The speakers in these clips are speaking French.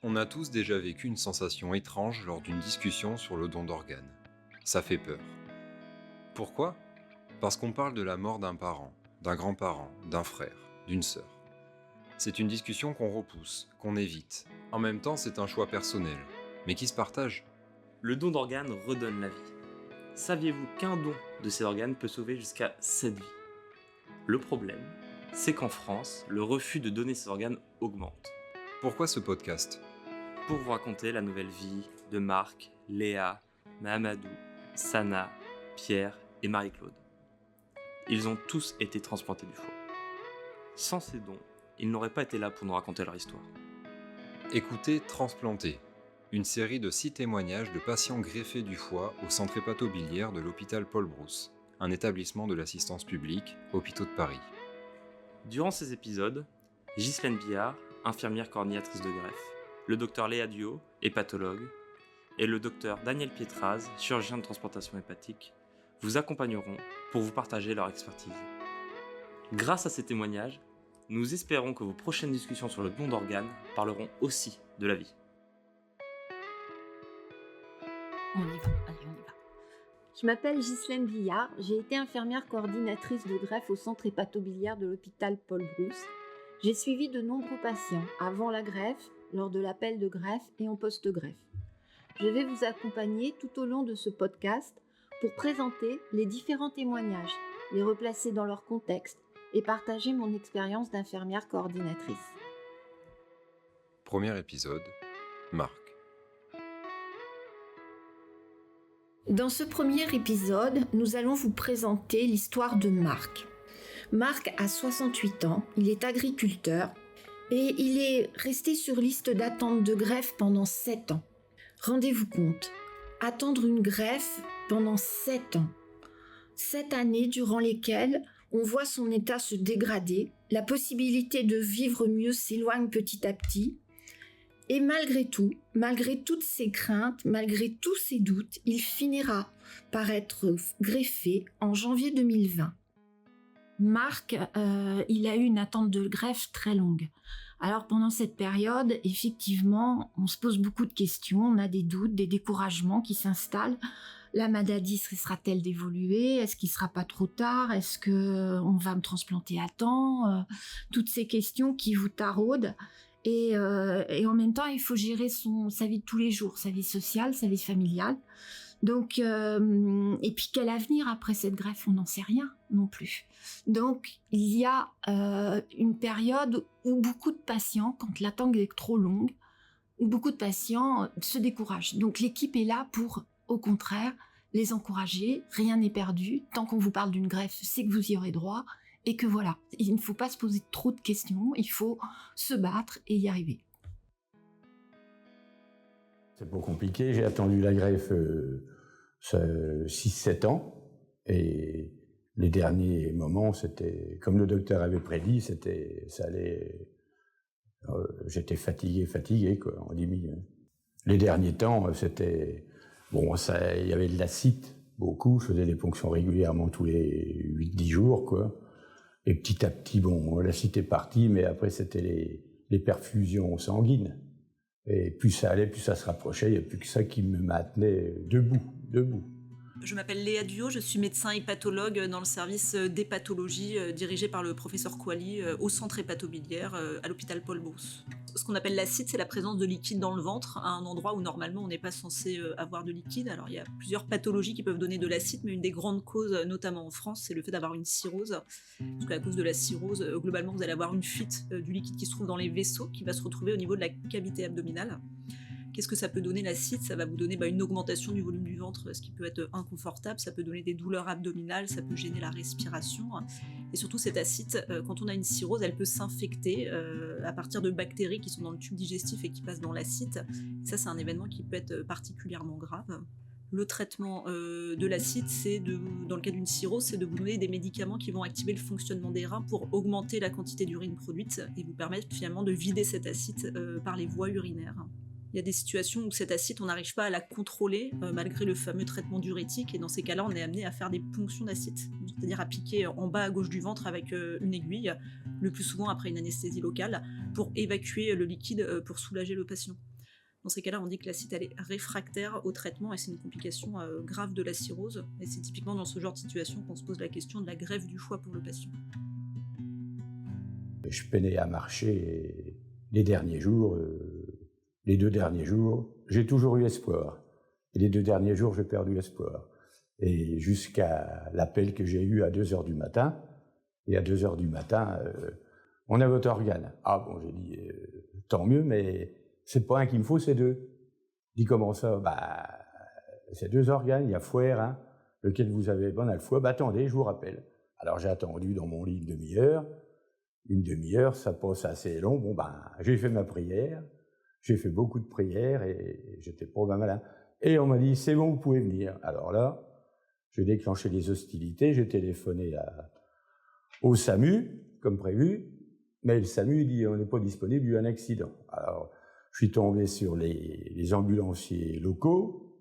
On a tous déjà vécu une sensation étrange lors d'une discussion sur le don d'organes. Ça fait peur. Pourquoi ? Parce qu'on parle de la mort d'un parent, d'un grand-parent, d'un frère, d'une sœur. C'est une discussion qu'on repousse, qu'on évite. En même temps, c'est un choix personnel, mais qui se partage. Le don d'organes redonne la vie. Saviez-vous qu'un don de ces organes peut sauver jusqu'à 7 vies ? Le problème, c'est qu'en France, le refus de donner ces organes augmente. Pourquoi ce podcast ? Pour vous raconter la nouvelle vie de Marc, Léa, Mahamadou, Sana, Pierre et Marie-Claude. Ils ont tous été transplantés du foie. Sans ces dons, ils n'auraient pas été là pour nous raconter leur histoire. Écoutez Transplantés, une série de 6 témoignages de patients greffés du foie au centre hépatobiliaire de l'hôpital Paul Brousse, un établissement de l'assistance publique, Hôpitaux de Paris. Durant ces épisodes, Ghislaine Billard, infirmière coordinatrice de greffe, le docteur Léa Duhaut, hépatologue, et le docteur Daniel Pietraz, chirurgien de transplantation hépatique, vous accompagneront pour vous partager leur expertise. Grâce à ces témoignages, nous espérons que vos prochaines discussions sur le don d'organes parleront aussi de la vie. On y va, allez, on y va. Je m'appelle Ghislaine Billard, j'ai été infirmière coordinatrice de greffe au centre hépatobiliaire de l'hôpital Paul Brousse. J'ai suivi de nombreux patients avant la greffe, lors de l'appel de greffe et en post-greffe. Je vais vous accompagner tout au long de ce podcast pour présenter les différents témoignages, les replacer dans leur contexte et partager mon expérience d'infirmière coordinatrice. Premier épisode, Marc. Dans ce premier épisode, nous allons vous présenter l'histoire de Marc. Marc a 68 ans, il est agriculteur et il est resté sur liste d'attente de greffe pendant 7 ans. Rendez-vous compte, attendre une greffe pendant 7 ans. 7 années durant lesquelles on voit son état se dégrader, la possibilité de vivre mieux s'éloigne petit à petit. Et malgré tout, malgré toutes ses craintes, malgré tous ses doutes, il finira par être greffé en janvier 2020. Marc, il a eu une attente de greffe très longue. Alors pendant cette période, effectivement, on se pose beaucoup de questions, on a des doutes, des découragements qui s'installent. La maladie sera-t-elle d'évoluer ? Est-ce qu'il sera pas trop tard ? Est-ce que on va me transplanter à temps ? Toutes ces questions qui vous taraudent. Et en même temps, il faut gérer sa vie de tous les jours, sa vie sociale, sa vie familiale. Donc, et puis quel avenir après cette greffe, on n'en sait rien non plus. Donc, il y a une période où beaucoup de patients, quand l'attente est trop longue, où beaucoup de patients se découragent. Donc, l'équipe est là pour, au contraire, les encourager. Rien n'est perdu. Tant qu'on vous parle d'une greffe, c'est que vous y aurez droit. Et que voilà, il ne faut pas se poser trop de questions, il faut se battre et y arriver. C'est pas compliqué, j'ai attendu la greffe 6-7 ans, et les derniers moments, c'était, comme le docteur avait prédit, j'étais fatigué, quoi, en 10 minutes. Les derniers temps, c'était, il y avait de l'acide, beaucoup, je faisais des ponctions régulièrement tous les 8-10 jours, quoi. Et petit à petit, l'acide est parti, mais après, c'était les perfusions sanguines. Et plus ça allait, plus ça se rapprochait, il n'y a plus que ça qui me maintenait debout. Je m'appelle Léa Duhaut, je suis médecin hépatologue dans le service d'hépatologie dirigé par le professeur Kouali au centre hépatobiliaire à l'hôpital Paul Brousse. Ce qu'on appelle l'acide, c'est la présence de liquide dans le ventre, à un endroit où normalement on n'est pas censé avoir de liquide. Alors il y a plusieurs pathologies qui peuvent donner de l'acide, mais une des grandes causes, notamment en France, c'est le fait d'avoir une cirrhose. Parce qu'à cause de la cirrhose, globalement, vous allez avoir une fuite du liquide qui se trouve dans les vaisseaux, qui va se retrouver au niveau de la cavité abdominale. Qu'est-ce que ça peut donner l'acide ? Ça va vous donner une augmentation du volume du ventre, ce qui peut être inconfortable, ça peut donner des douleurs abdominales, ça peut gêner la respiration. Et surtout cet acide, quand on a une cirrhose, elle peut s'infecter à partir de bactéries qui sont dans le tube digestif et qui passent dans l'acide. Et ça, c'est un événement qui peut être particulièrement grave. Le traitement de l'acide, dans le cas d'une cirrhose, c'est de vous donner des médicaments qui vont activer le fonctionnement des reins pour augmenter la quantité d'urine produite et vous permettre finalement de vider cet acide par les voies urinaires. Il y a des situations où cet acide, on n'arrive pas à la contrôler malgré le fameux traitement diurétique, et dans ces cas-là, on est amené à faire des ponctions d'acide, c'est-à-dire à piquer en bas à gauche du ventre avec une aiguille, le plus souvent après une anesthésie locale, pour évacuer le liquide pour soulager le patient. Dans ces cas-là, on dit que l'acide elle est réfractaire au traitement et c'est une complication grave de la cirrhose. Et c'est typiquement dans ce genre de situation qu'on se pose la question de la greffe du foie pour le patient. Je peinais à marcher les 2 derniers jours, j'ai toujours eu espoir. Et les 2 derniers jours, j'ai perdu espoir. Et jusqu'à l'appel que j'ai eu à 2h du matin, et à 2h du matin, on a votre organe. Ah bon, j'ai dit, tant mieux, mais c'est pas un qu'il me faut, c'est 2. Il dit, comment ça? Bah, c'est 2 organes, il y a foie et rein, lequel vous avez, on a le foie, bah attendez, je vous rappelle. Alors j'ai attendu dans mon lit une demi-heure. Une demi-heure, ça passe assez long. Bon, ben, j'ai fait ma prière, j'ai fait beaucoup de prières et j'étais pas bien malin. Et on m'a dit, c'est bon, vous pouvez venir. Alors là, j'ai déclenché les hostilités, j'ai téléphoné au SAMU, comme prévu, mais le SAMU dit, on n'est pas disponible, il y a eu un accident. Alors, je suis tombé sur les ambulanciers locaux.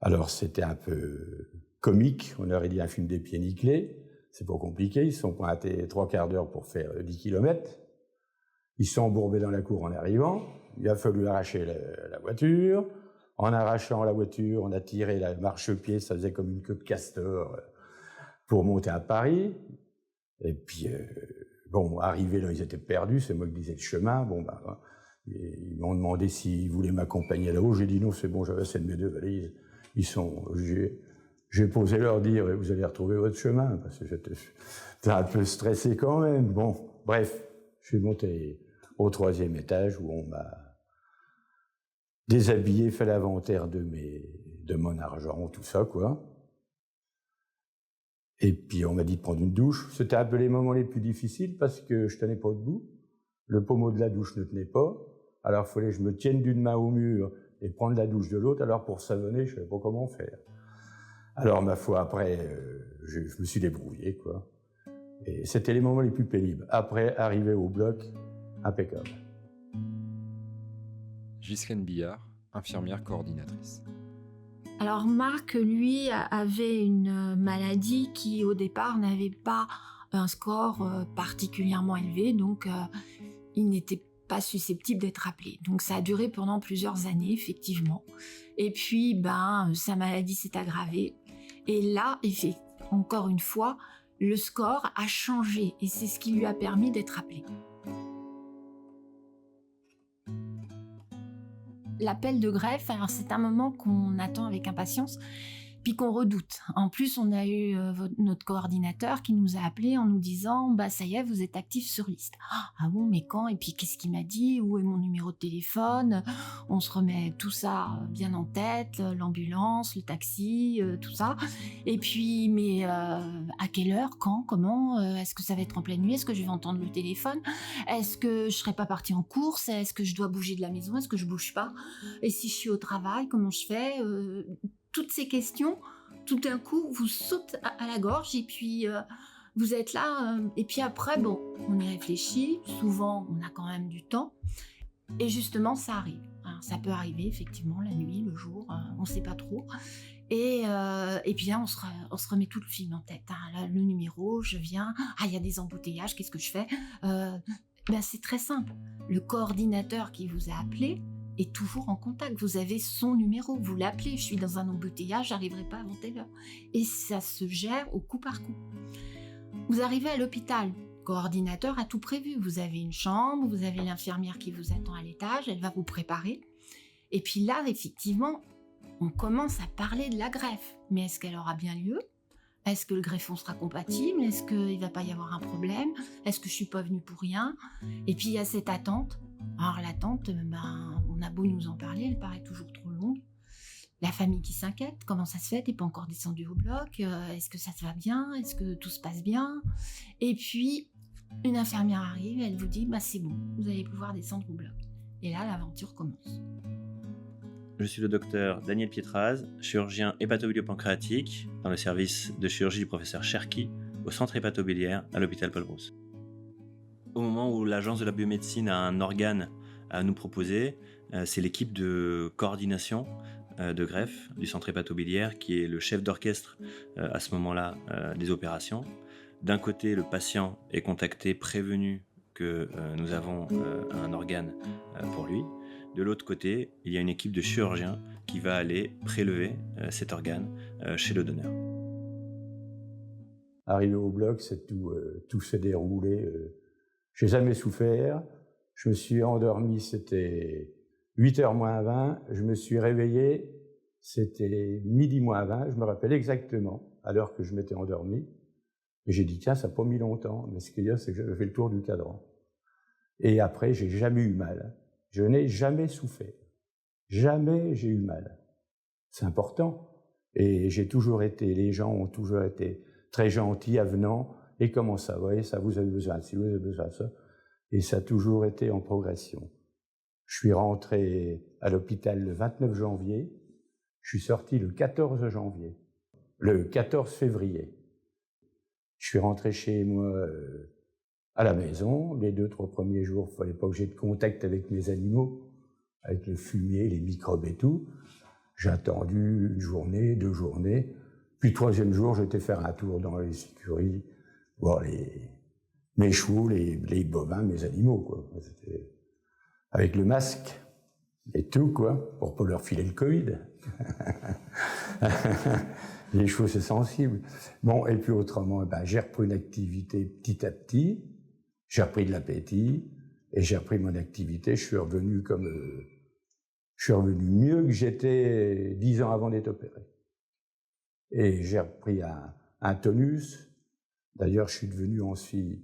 Alors, c'était un peu comique, on aurait dit un film des pieds nickelés. C'est pas compliqué, ils se sont pointés 3/4 d'heure pour faire 10 km. Ils sont embourbés dans la cour en arrivant. Il a fallu arracher la voiture. En arrachant la voiture, on a tiré la marchepied, ça faisait comme une queue de castor pour monter à Paris. Et puis, bon, arrivés là, ils étaient perdus, c'est moi qui disais le chemin. Bon, ben, ils m'ont demandé s'ils voulaient m'accompagner là-haut. J'ai dit non, c'est bon, j'avais assez de mes 2 valises. J'ai posé leur dire, vous allez retrouver votre chemin, parce que j'étais un peu stressé quand même. Bon, bref, je suis monté au 3e étage où on m'a déshabillé, fait l'inventaire de mon argent, tout ça, quoi. Et puis on m'a dit de prendre une douche. C'était un peu les moments les plus difficiles parce que je tenais pas debout. Le pommeau de la douche ne tenait pas. Alors il fallait que je me tienne d'une main au mur et prendre la douche de l'autre. Alors pour savonner, je savais pas comment faire. Alors, ma foi, après, je me suis débrouillé, quoi. Et c'était les moments les plus pénibles. Après, arriver au bloc, impeccable. Ghislaine Billard, infirmière coordinatrice. Alors Marc, lui, avait une maladie qui, au départ, n'avait pas un score particulièrement élevé, donc il n'était pas susceptible d'être appelé. Donc ça a duré pendant plusieurs années, effectivement. Et puis, sa maladie s'est aggravée. Et là, encore une fois, le score a changé et c'est ce qui lui a permis d'être appelé. L'appel de greffe, alors c'est un moment qu'on attend avec impatience, puis qu'on redoute. En plus, on a eu notre coordinateur qui nous a appelés en nous disant « ça y est, vous êtes actif sur liste ». Ah bon, mais quand? Et puis qu'est-ce qu'il m'a dit? Où est mon numéro de téléphone? On se remet tout ça bien en tête, l'ambulance, le taxi, tout ça. Et puis, mais à quelle heure? Quand? Comment? Est-ce que ça va être en pleine nuit? Est-ce que je vais entendre le téléphone? Est-ce que je serai pas partie en course? Est-ce que je dois bouger de la maison? Est-ce que je bouge pas? Et si je suis au travail, comment je fais? Toutes ces questions, tout d'un coup, vous sautent à la gorge et puis vous êtes là. Et puis après, bon, on y réfléchit. Souvent, on a quand même du temps. Et justement, ça arrive. Alors, ça peut arriver, effectivement, la nuit, le jour, on ne sait pas trop. Et puis là, on se remet tout le film en tête. Là, le numéro, je viens. Ah, il y a des embouteillages, qu'est-ce que je fais? C'est très simple. Le coordinateur qui vous a appelé est toujours en contact. Vous avez son numéro, vous l'appelez. Je suis dans un embouteillage, j'arriverai pas avant telle heure. Et ça se gère au coup par coup. Vous arrivez à l'hôpital, le coordinateur a tout prévu. Vous avez une chambre, vous avez l'infirmière qui vous attend à l'étage, elle va vous préparer. Et puis là, effectivement, on commence à parler de la greffe. Mais est-ce qu'elle aura bien lieu? Est-ce que le greffon sera compatible? Est-ce qu'il ne va pas y avoir un problème? Est-ce que je ne suis pas venue pour rien? Et puis il y a cette attente. Alors l'attente, on a beau nous en parler, elle paraît toujours trop longue. La famille qui s'inquiète, comment ça se fait? T'es pas encore descendu au bloc? Est-ce que ça te va bien? Est-ce que tout se passe bien? Et puis, une infirmière arrive, elle vous dit, c'est bon, vous allez pouvoir descendre au bloc. Et là, l'aventure commence. Je suis le docteur Daniel Pietraz, chirurgien hépatobilio-pancréatique dans le service de chirurgie du professeur Cherki au centre hépatobiliaire à l'hôpital Paul Brousse. Au moment où l'agence de la biomédecine a un organe à nous proposer, c'est l'équipe de coordination de greffe du centre hépatobiliaire qui est le chef d'orchestre à ce moment-là des opérations. D'un côté, le patient est contacté, prévenu que nous avons un organe pour lui. De l'autre côté, il y a une équipe de chirurgiens qui va aller prélever cet organe chez le donneur. Arrivé au bloc, tout s'est déroulé. J'ai jamais souffert. Je me suis endormi, c'était 8h moins 20. Je me suis réveillé, c'était midi moins 20. Je me rappelle exactement, à l'heure que je m'étais endormi. Et j'ai dit, tiens, ça n'a pas mis longtemps. Mais ce qu'il y a, c'est que j'avais fait le tour du cadran. Et après, j'ai jamais eu mal. Je n'ai jamais souffert. Jamais j'ai eu mal. C'est important. Et les gens ont toujours été très gentils, avenants. Et comment ça va? Et ça, vous avez besoin de ci, vous avez besoin de ça. Et ça a toujours été en progression. Je suis rentré à l'hôpital le 29 janvier. Je suis sorti le 14 janvier. Le 14 février. Je suis rentré chez moi à la maison. Les 2-3 premiers jours, il ne fallait pas que j'ai de contact avec mes animaux, avec le fumier, les microbes et tout. J'ai attendu une journée, 2 journées. Puis le 3e jour, j'étais faire un tour dans les écuries, voir mes chevaux, les bovins, mes animaux, quoi. C'était avec le masque et tout, quoi, pour pas leur filer le Covid. Les chevaux, c'est sensible. Bon, et puis autrement, j'ai repris une activité petit à petit. J'ai repris de l'appétit et j'ai repris mon activité. Je suis revenu mieux que j'étais 10 ans avant d'être opéré. Et j'ai repris un tonus. D'ailleurs, je suis devenu ensuite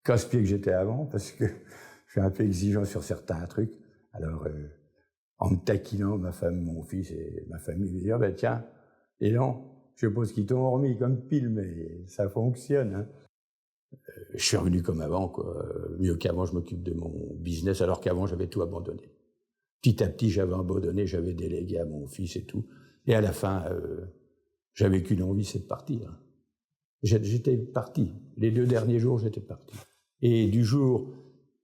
casse-pied que j'étais avant parce que je suis un peu exigeant sur certains trucs. Alors, en me taquinant, ma femme, mon fils et ma famille me disaient, tiens, Élan, je suppose qu'ils t'ont remis comme pile, mais ça fonctionne. Hein. Je suis revenu comme avant, quoi. Mieux qu'avant, je m'occupe de mon business, alors qu'avant, j'avais tout abandonné. Petit à petit, j'avais abandonné, j'avais délégué à mon fils et tout. Et à la fin, j'avais qu'une envie, c'est de partir. J'étais parti. Les 2 derniers jours, j'étais parti. Et du jour,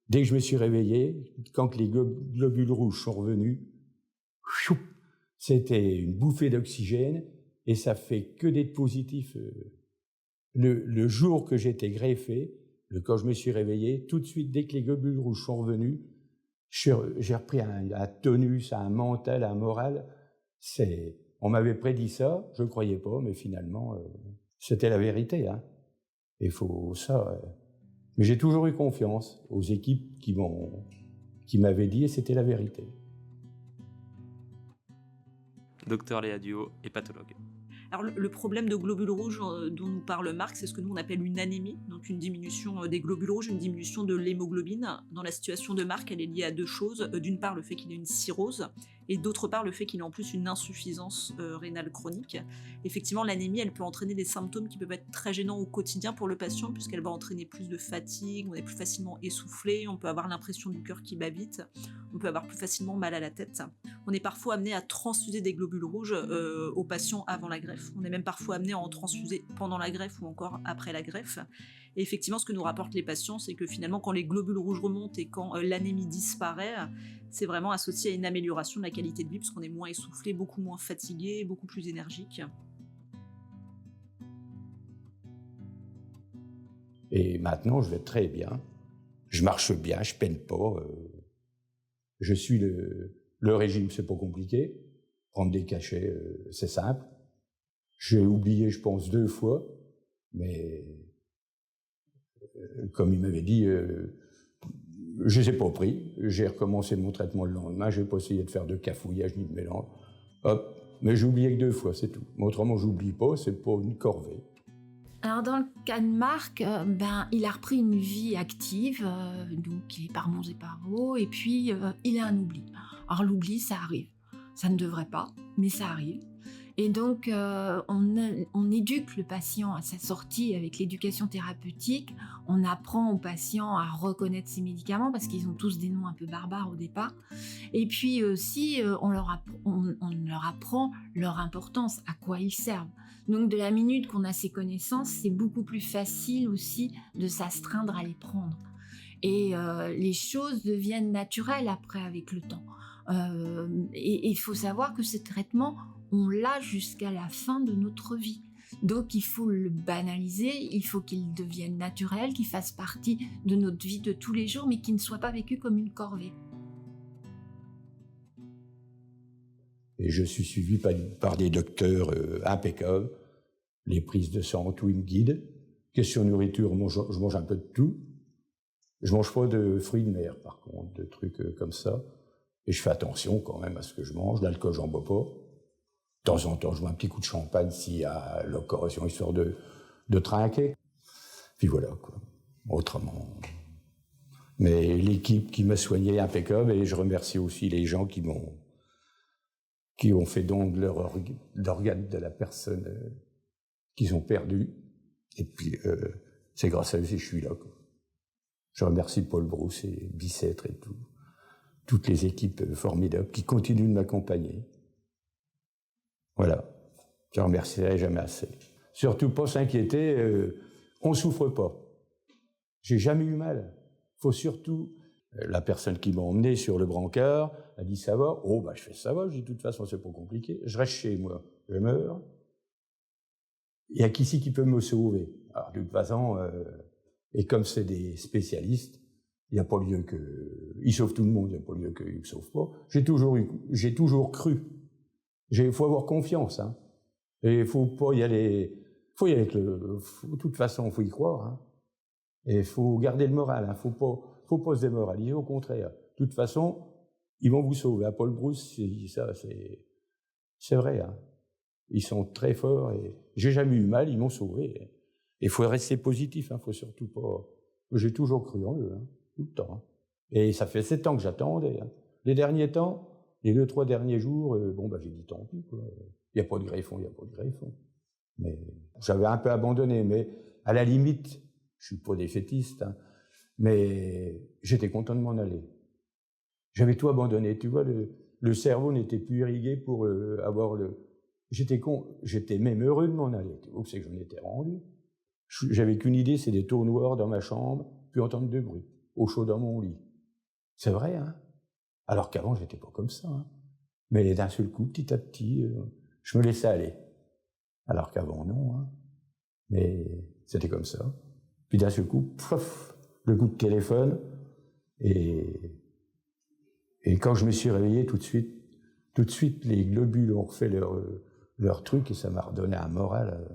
dès que je me suis réveillé, quand les globules rouges sont revenus, c'était une bouffée d'oxygène et ça fait que d'être positif. Le jour que j'étais greffé, quand je me suis réveillé, tout de suite, dès que les globules rouges sont revenus, j'ai repris un tonus, un mental, un moral. On m'avait prédit ça, je ne croyais pas, mais finalement, c'était la vérité. Hein. Il faut ça. Mais j'ai toujours eu confiance aux équipes qui m'avaient dit, et c'était la vérité. Docteur Léa Duhaut, hépatologue. Alors le problème de globules rouges dont nous parle Marc, c'est ce que nous on appelle une anémie, donc une diminution des globules rouges, une diminution de l'hémoglobine. Dans la situation de Marc, elle est liée à 2 choses. D'une part, le fait qu'il ait une cirrhose, et d'autre part, le fait qu'il ait en plus une insuffisance rénale chronique. Effectivement, l'anémie, elle peut entraîner des symptômes qui peuvent être très gênants au quotidien pour le patient, puisqu'elle va entraîner plus de fatigue, on est plus facilement essoufflé, on peut avoir l'impression du cœur qui bat vite, on peut avoir plus facilement mal à la tête. On est parfois amené à transfuser des globules rouges aux patients avant la greffe. On est même parfois amené à en transfuser pendant la greffe ou encore après la greffe. Et effectivement, ce que nous rapportent les patients, c'est que finalement, quand les globules rouges remontent et quand l'anémie disparaît, c'est vraiment associé à une amélioration de la qualité de vie, parce qu'on est moins essoufflé, beaucoup moins fatigué, beaucoup plus énergique. Et maintenant, je vais très bien. Je marche bien, je peine pas. Je suis le régime, c'est pas compliqué. Prendre des cachets, c'est simple. J'ai oublié, je pense, 2 fois, mais comme il m'avait dit, je les ai pas pris. J'ai recommencé mon traitement le lendemain. J'ai pas essayé de faire de cafouillage ni de mélange. Hop, mais j'ai oublié que 2 fois, c'est tout. Mais autrement, j'oublie pas, c'est pas une corvée. Alors dans le cas de Marc, il a repris une vie active, donc il est par monts et par veaux, et puis il a un oubli. Alors l'oubli, ça arrive. Ça ne devrait pas, mais ça arrive. Et donc, on éduque le patient à sa sortie avec l'éducation thérapeutique. On apprend aux patients à reconnaître ses médicaments parce qu'ils ont tous des noms un peu barbares au départ. Et puis aussi, on leur apprend leur importance, à quoi ils servent. Donc, de la minute qu'on a ces connaissances, c'est beaucoup plus facile aussi de s'astreindre à les prendre. Et les choses deviennent naturelles après avec le temps. Et il faut savoir que ce traitement, on l'a jusqu'à la fin de notre vie. Donc il faut le banaliser, il faut qu'il devienne naturel, qu'il fasse partie de notre vie de tous les jours, mais qu'il ne soit pas vécu comme une corvée. Et je suis suivi par des docteurs impeccables. Les prises de sang, tout, ils me guident. Question nourriture, je mange un peu de tout. Je mange pas de fruits de mer, par contre, de trucs comme ça. Et je fais attention quand même à ce que je mange. L'alcool, j'en bois pas. De temps en temps, je bois un petit coup de champagne s'il y a l'occasion, histoire de trinquer. Puis voilà, quoi. Autrement. Mais l'équipe qui m'a soigné est impeccable, et je remercie aussi les gens qui ont fait don de l'organe de la personne qu'ils ont perdu. Et puis, c'est grâce à eux que je suis là, quoi. Je remercie Paul Brousse et Bicêtre et toutes les équipes formidables qui continuent de m'accompagner. Voilà. Je ne remercierai jamais assez. Surtout pas s'inquiéter, on ne souffre pas. J'ai jamais eu mal. Faut surtout... La personne qui m'a emmené sur le brancard a dit « ça va ?» Oh, je fais « ça va ?» Je dis « de toute façon, c'est pas compliqué. Je reste chez moi. Je meurs. Il y a qui peut me sauver. » Alors, de toute façon, et comme c'est des spécialistes, il n'y a pas lieu que... Ils sauvent tout le monde, il n'y a pas lieu qu'ils ne sauvent pas. J'ai toujours cru. Il faut avoir confiance, hein. Et il faut pas y aller... Faut y aller de toute façon, il faut y croire, hein. Et il faut garder le moral, hein. Faut pas se démoraliser, au contraire. De toute façon, ils vont vous sauver. À Paul Brousse, c'est vrai, hein. Ils sont très forts et j'ai jamais eu mal, ils m'ont sauvé. Il faut rester positif, hein. Faut surtout pas... J'ai toujours cru en eux, hein, tout le temps, hein. Et ça fait 7 ans que j'attendais, hein. Les derniers temps, les 2-3 derniers jours, j'ai dit tant pis, quoi. Il n'y a pas de greffon. Mais j'avais un peu abandonné, mais à la limite, je suis pas défaitiste, hein, mais j'étais content de m'en aller. J'avais tout abandonné, tu vois, le cerveau n'était plus irrigué pour avoir le... J'étais même heureux de m'en aller, tu vois, c'est que j'en étais rendu. J'avais qu'une idée, c'est des tours noirs dans ma chambre, plus entendre de bruit, au chaud dans mon lit. C'est vrai, hein. Alors qu'avant, j'étais pas comme ça, hein. Mais d'un seul coup, petit à petit, je me laissais aller. Alors qu'avant, non, hein. Mais c'était comme ça. Puis d'un seul coup, pouf, le coup de téléphone. Et quand je me suis réveillé, tout de suite, les globules ont refait leur truc et ça m'a redonné un moral.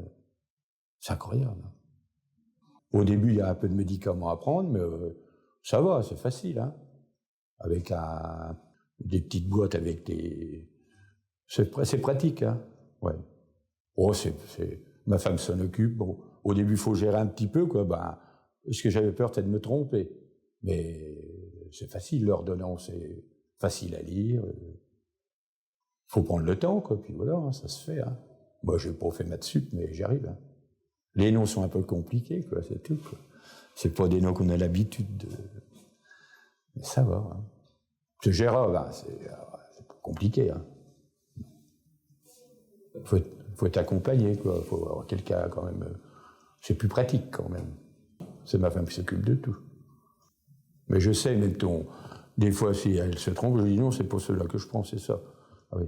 C'est incroyable. Au début, il y a un peu de médicaments à prendre, mais ça va, c'est facile, hein. Avec des petites boîtes avec des... C'est pratique, hein. Ouais. Oh, ma femme s'en occupe. Bon, au début, il faut gérer un petit peu, quoi. Parce que j'avais peur peut-être de me tromper. Mais c'est facile, l'ordonnance est facile à lire. Faut prendre le temps, quoi. Puis voilà, hein, ça se fait, hein. Moi, j'ai pas fait maths sup, mais j'y arrive, hein. Les noms sont un peu compliqués, quoi, c'est tout, quoi. C'est pas des noms qu'on a l'habitude de... Mais ça va, hein. Ce Gérard, c'est compliqué, hein. Faut être accompagné, quoi. Faut avoir quelqu'un, quand même. C'est plus pratique, quand même. C'est ma femme qui s'occupe de tout. Mais je sais, même des fois, si elle se trompe, je dis non, c'est pas cela que je prends, c'est ça. Ah oui.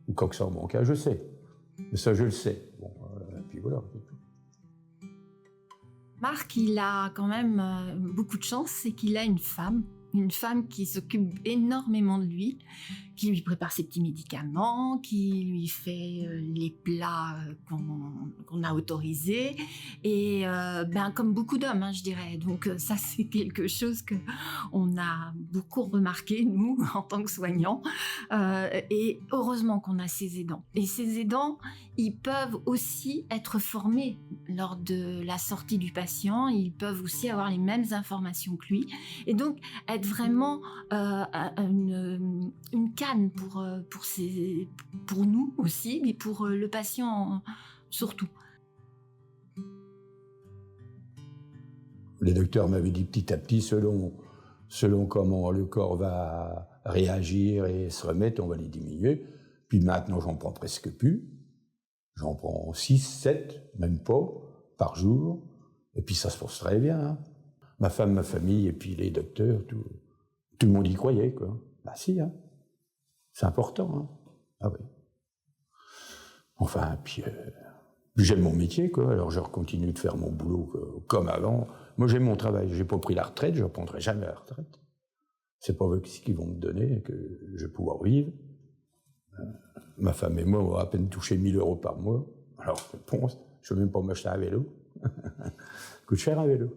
Ou quand ça en manque, je sais. Mais ça, je le sais. Bon, puis voilà. Marc, il a quand même beaucoup de chance, c'est qu'il a une femme qui s'occupe énormément de lui, qui lui prépare ses petits médicaments, qui lui fait les plats qu'on a autorisés, et comme beaucoup d'hommes, hein, je dirais. Donc ça, c'est quelque chose qu'on a beaucoup remarqué, nous, en tant que soignants, et heureusement qu'on a ces aidants. Et ces aidants, ils peuvent aussi être formés lors de la sortie du patient, ils peuvent aussi avoir les mêmes informations que lui, et donc être vraiment une canne pour nous aussi, mais pour le patient surtout. Les docteurs m'avaient dit petit à petit, selon comment le corps va réagir et se remettre, on va les diminuer. Puis maintenant, j'en prends presque plus. J'en prends 6, 7, même pas, par jour. Et puis ça se passe très bien, hein. Ma femme, ma famille, et puis les docteurs, tout le monde y croyait, quoi. Si, hein. C'est important, hein. Ah oui. Enfin, puis j'aime mon métier, quoi. Alors je continue de faire mon boulot comme avant. Moi, j'aime mon travail. J'ai pas pris la retraite, je ne prendrai jamais la retraite. C'est pas eux qui vont me donner que je vais pouvoir vivre. Ma femme et moi, on va à peine toucher 1 000 € par mois. Alors, réponse, je ne veux même pas m'acheter un vélo. Coûte cher un vélo.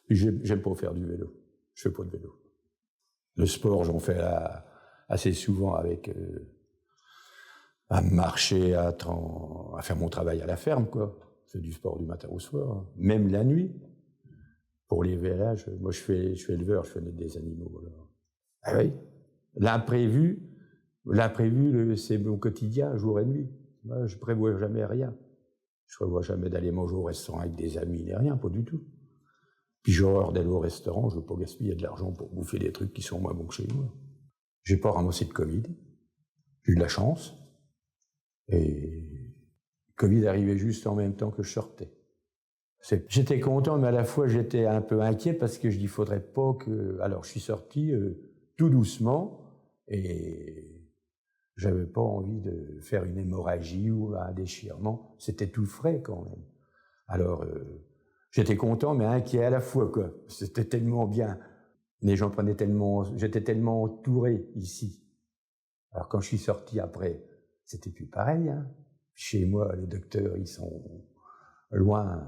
Puis j'aime pas faire du vélo. Je fais pas de vélo. Le sport, j'en fais assez souvent avec à marcher, à faire mon travail à la ferme, quoi. Je fais du sport du matin au soir, même la nuit. Pour les vélages, moi je suis éleveur, je fais naître des animaux. Alors. Ah oui, l'imprévu, c'est mon quotidien, jour et nuit. Moi, je prévois jamais rien. Je prévois jamais d'aller manger au restaurant avec des amis, ni rien, pas du tout. Puis j'ai horreur d'aller au restaurant, je veux pas gaspiller de l'argent pour bouffer des trucs qui sont moins bons que chez moi. J'ai pas ramassé de Covid, j'ai eu de la chance, et Covid arrivait juste en même temps que je sortais. J'étais content, mais à la fois j'étais un peu inquiet parce que je dis, faudrait pas que... Alors je suis sorti tout doucement, et j'avais pas envie de faire une hémorragie ou un déchirement, c'était tout frais quand même. Alors... j'étais content, mais inquiet à la fois, quoi. C'était tellement bien. Les gens prenaient tellement... J'étais tellement entouré ici. Alors quand je suis sorti après, c'était plus pareil, hein. Chez moi, les docteurs, ils sont loin.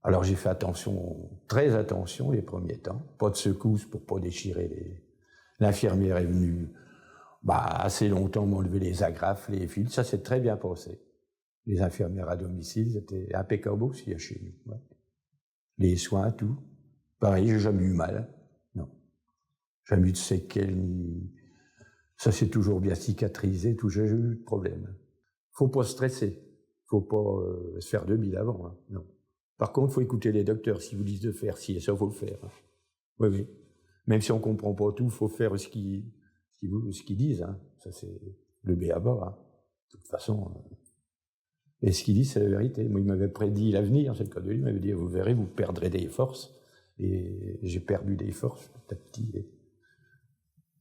Alors j'ai fait attention, très attention les premiers temps. Pas de secousses pour pas déchirer les... L'infirmière est venue assez longtemps m'enlever les agrafes, les fils. Ça s'est très bien passé. Les infirmières à domicile, c'était impeccable aussi à chez nous. Ouais. Les soins, tout. Pareil, j'ai jamais eu mal. Non. Jamais eu de séquelles, ni... Ça s'est toujours bien cicatrisé, tout. J'ai eu de problème. Faut pas stresser. Faut pas se faire 2000 avant. Hein. Non. Par contre, faut écouter les docteurs. S'ils vous disent de faire ci et ça, faut le faire. Hein. Oui, oui. Même si on comprend pas tout, faut faire ce qu'ils disent. Hein. Ça, c'est le b.a.-ba. Hein. De toute façon... Et ce qu'il dit, c'est la vérité. Moi, il m'avait prédit l'avenir, c'est le cas de lui. Il m'avait dit, vous verrez, vous perdrez des forces. Et j'ai perdu des forces petit à petit.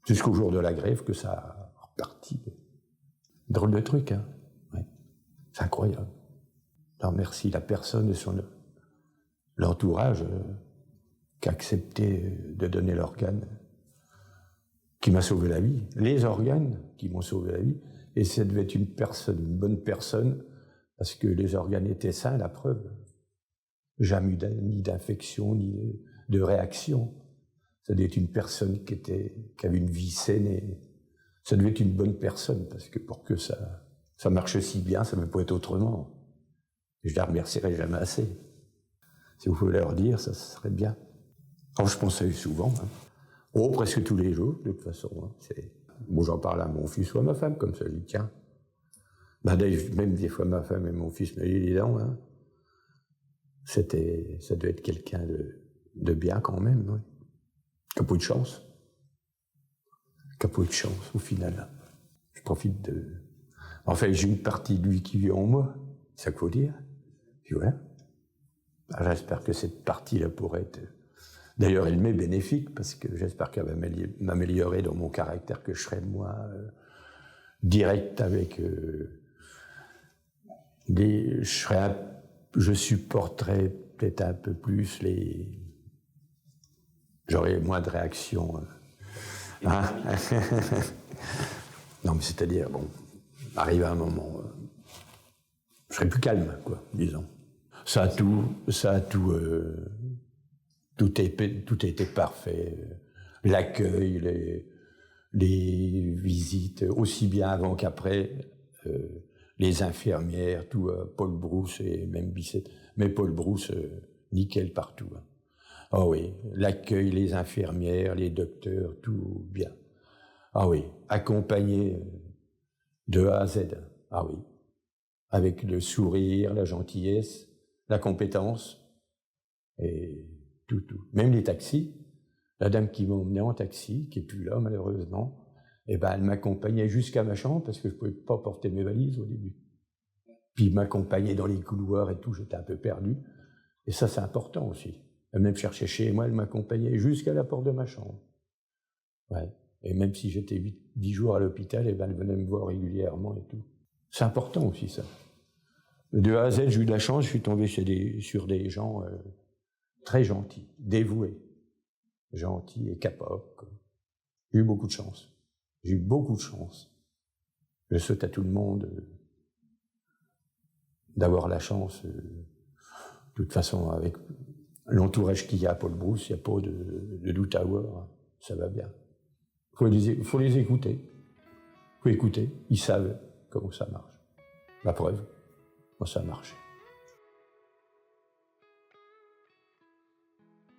Jusqu'au jour de la grève, que ça a reparti. Drôle de truc, hein. Ouais. C'est incroyable. Alors, merci la personne et l'entourage qui a accepté de donner l'organe qui m'a sauvé la vie. Les organes qui m'ont sauvé la vie. Et ça devait être une bonne personne, parce que les organes étaient sains, la preuve. Jamais eu ni d'infection, ni de réaction. Ça devait être une personne qui avait une vie saine, et ça devait être une bonne personne, parce que pour que ça marche si bien, ça ne peut pas être autrement. Et je la remercierai jamais assez. Si vous pouvez leur dire, ça serait bien. Alors, je pense à eux souvent. Hein. Oh, presque tous les jours, de toute façon. Hein. Bon, j'en parle à mon fils ou à ma femme, comme ça, je dis, tiens. Même des fois, ma femme et mon fils me disent, hein, ça devait être quelqu'un de bien quand même, oui. Qui n'a pas eu de chance. Qui n'a pas eu de chance, au final. Je profite de... Enfin, j'ai une partie de lui qui vit en moi, c'est ça qu'il faut dire. Puis voilà. Alors, j'espère que cette partie-là pourrait être... D'ailleurs, elle m'est bénéfique, parce que j'espère qu'elle va m'améliorer dans mon caractère, que je serai, moi, direct avec... je supporterais peut-être un peu plus j'aurais moins de réactions. Hein. Non, mais c'est-à-dire, bon, arrive à un moment, je serais plus calme, quoi, disons. Tout a été parfait. L'accueil, les visites, aussi bien avant qu'après. Les infirmières, tout, Paul Brousse et même Bicêtre. Mais Paul Brousse, nickel partout. Hein. Ah oui, l'accueil, les infirmières, les docteurs, tout bien. Ah oui, accompagné de A à Z. Ah oui, avec le sourire, la gentillesse, la compétence, et tout. Même les taxis, la dame qui m'a emmené en taxi, qui est plus là malheureusement, elle m'accompagnait jusqu'à ma chambre parce que je pouvais pas porter mes valises au début. Puis m'accompagnait dans les couloirs et tout, j'étais un peu perdu. Et ça, c'est important aussi. Elle même cherchait chez moi, elle m'accompagnait jusqu'à la porte de ma chambre. Ouais. Et même si j'étais 10 jours à l'hôpital, elle venait me voir régulièrement et tout. C'est important aussi, ça. De A à Z, j'ai eu de la chance, je suis tombé sur des gens très gentils, dévoués, gentils et capables. J'ai eu beaucoup de chance. J'ai eu beaucoup de chance. Je souhaite à tout le monde d'avoir la chance. De toute façon, avec l'entourage qu'il y a à Paul Brousse, il n'y a pas de doute à avoir. Ça va bien. Il faut les écouter. Il faut écouter. Ils savent comment ça marche. La preuve, moi ça a marché.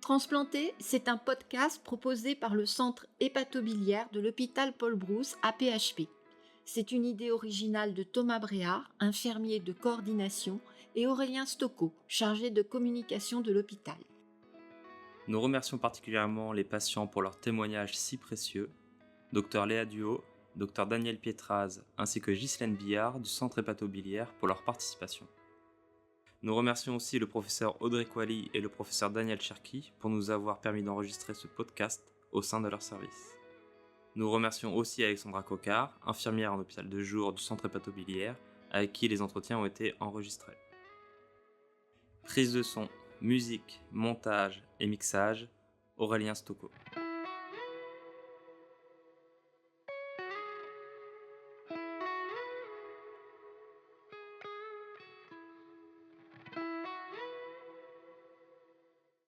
Transplanté, c'est un podcast proposé par le centre hépatobiliaire de l'hôpital Paul Brousse à PHP. C'est une idée originale de Thomas Bréard, infirmier de coordination, et Aurélien Stocco, chargé de communication de l'hôpital. Nous remercions particulièrement les patients pour leurs témoignages si précieux, Dr Léa Duhaut, Dr Daniel Pietraz ainsi que Ghislaine Billard du centre hépatobiliaire pour leur participation. Nous remercions aussi le professeur Audrey Quali et le professeur Daniel Cherki pour nous avoir permis d'enregistrer ce podcast au sein de leur service. Nous remercions aussi Alexandra Cocard, infirmière en hôpital de jour du centre hépatobiliaire, avec qui les entretiens ont été enregistrés. Prise de son, musique, montage et mixage, Aurélien Stocco.